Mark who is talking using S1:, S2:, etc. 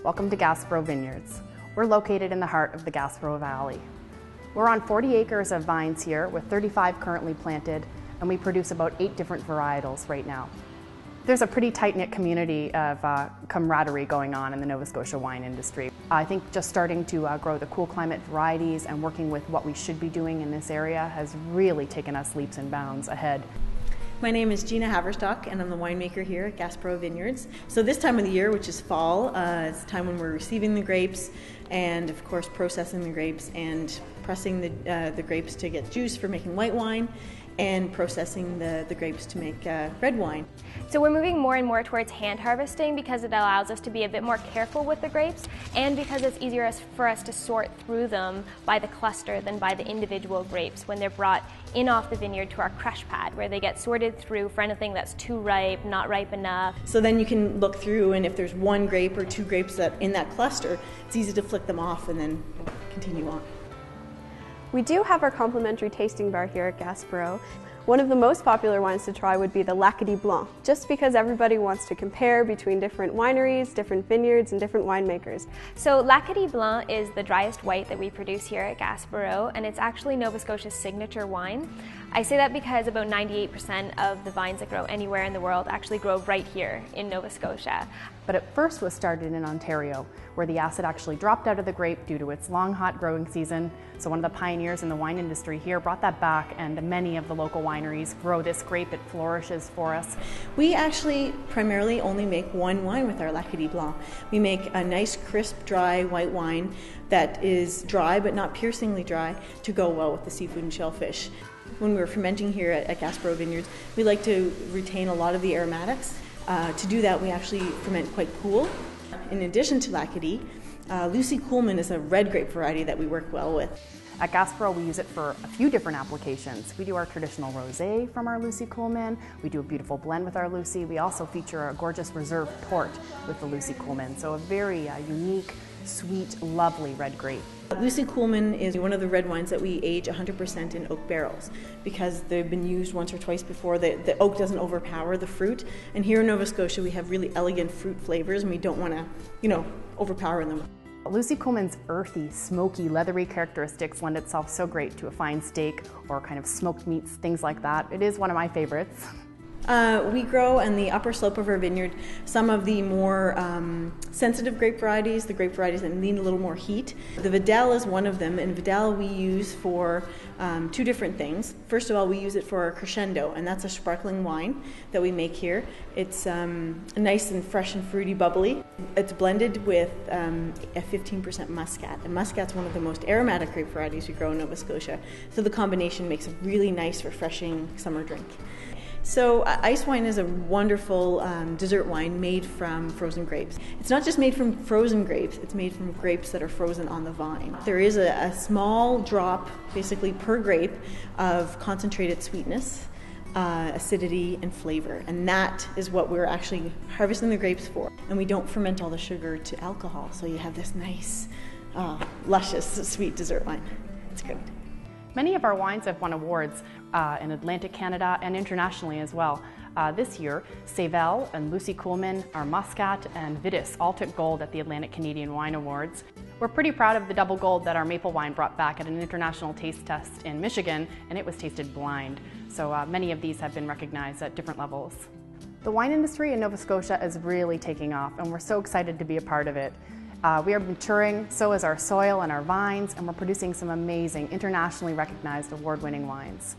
S1: Welcome to Gaspereau Vineyards. We're located in the heart of the Gaspereau Valley. We're on 40 acres of vines here with 35 currently planted, and we produce about 8 different varietals right now. There's a pretty tight-knit community of camaraderie going on in the Nova Scotia wine industry. I think just starting to grow the cool climate varieties and working with what we should be doing in this area has really taken us leaps and bounds ahead.
S2: My name is Gina Haverstock and I'm the winemaker here at Gaspereau Vineyards. So this time of the year, which is fall, it's a time when we're receiving the grapes and of course processing the grapes and pressing the grapes to get juice for making white wine and processing the grapes to make red wine.
S3: So we're moving more and more towards hand harvesting because it allows us to be a bit more careful with the grapes and because it's easier for us to sort through them by the cluster than by the individual grapes when they're brought in off the vineyard to our crush pad where they get sorted through for anything that's too ripe, not ripe enough.
S2: So then you can look through, and if there's one grape or 2 grapes that in that cluster, it's easy to flick them off and then continue on.
S4: We do have our complimentary tasting bar here at Gaspereau. One of the most popular wines to try would be the Lacadie Blanc, just because everybody wants to compare between different wineries, different vineyards, and different winemakers.
S3: So Lacadie Blanc is the driest white that we produce here at Gaspereau, and it's actually Nova Scotia's signature wine. I say that because about 98% of the vines that grow anywhere in the world actually grow right here in Nova Scotia.
S1: But it first was started in Ontario, where the acid actually dropped out of the grape due to its long, hot growing season. So one of the pioneers in the wine industry here brought that back, and many of the local wineries grow this grape. It flourishes for us.
S2: We actually primarily only make one wine with our Lacadie Blanc. We make a nice, crisp, dry white wine that is dry but not piercingly dry to go well with the seafood and shellfish. When we're fermenting here at Gaspereau Vineyards, we like to retain a lot of the aromatics. To do that, we actually ferment quite cool. In addition to Lacadie, Lucy Coolman is a red grape variety that we work well with.
S1: At Gaspereau, we use it for a few different applications. We do our traditional rosé from our Lucy Coolman. We do a beautiful blend with our Lucy. We also feature a gorgeous reserve port with the Lucy Coolman. So a very unique, sweet, lovely red grape.
S2: Lucy Coolman is one of the red wines that we age 100% in oak barrels because they've been used once or twice before. The oak doesn't overpower the fruit, and here in Nova Scotia we have really elegant fruit flavors and we don't want to, overpower them.
S1: Lucy Coolman's earthy, smoky, leathery characteristics lend itself so great to a fine steak or kind of smoked meats, things like that. It is one of my favorites.
S2: We grow on the upper slope of our vineyard some of the more sensitive grape varieties, the grape varieties that need a little more heat. The Vidal is one of them, and Vidal we use for 2 different things. First of all, we use it for our crescendo, and that's a sparkling wine that we make here. It's nice and fresh and fruity, bubbly. It's blended with a 15% muscat, and muscat's one of the most aromatic grape varieties we grow in Nova Scotia. So the combination makes a really nice, refreshing summer drink. So ice wine is a wonderful dessert wine made from frozen grapes. It's not just made from frozen grapes, it's made from grapes that are frozen on the vine. There is a small drop, basically per grape, of concentrated sweetness, acidity, and flavor. And that is what we're actually harvesting the grapes for. And we don't ferment all the sugar to alcohol, so you have this nice, luscious, sweet dessert wine. It's good.
S1: Many of our wines have won awards in Atlantic Canada and internationally as well. This year, Sével and Lucy Coolman, our Muscat, and Vitis all took gold at the Atlantic Canadian Wine Awards. We're pretty proud of the double gold that our maple wine brought back at an international taste test in Michigan, and it was tasted blind. So many of these have been recognized at different levels. The wine industry in Nova Scotia is really taking off, and we're so excited to be a part of it. We are maturing, so is our soil and our vines, and we're producing some amazing, internationally recognized award-winning wines.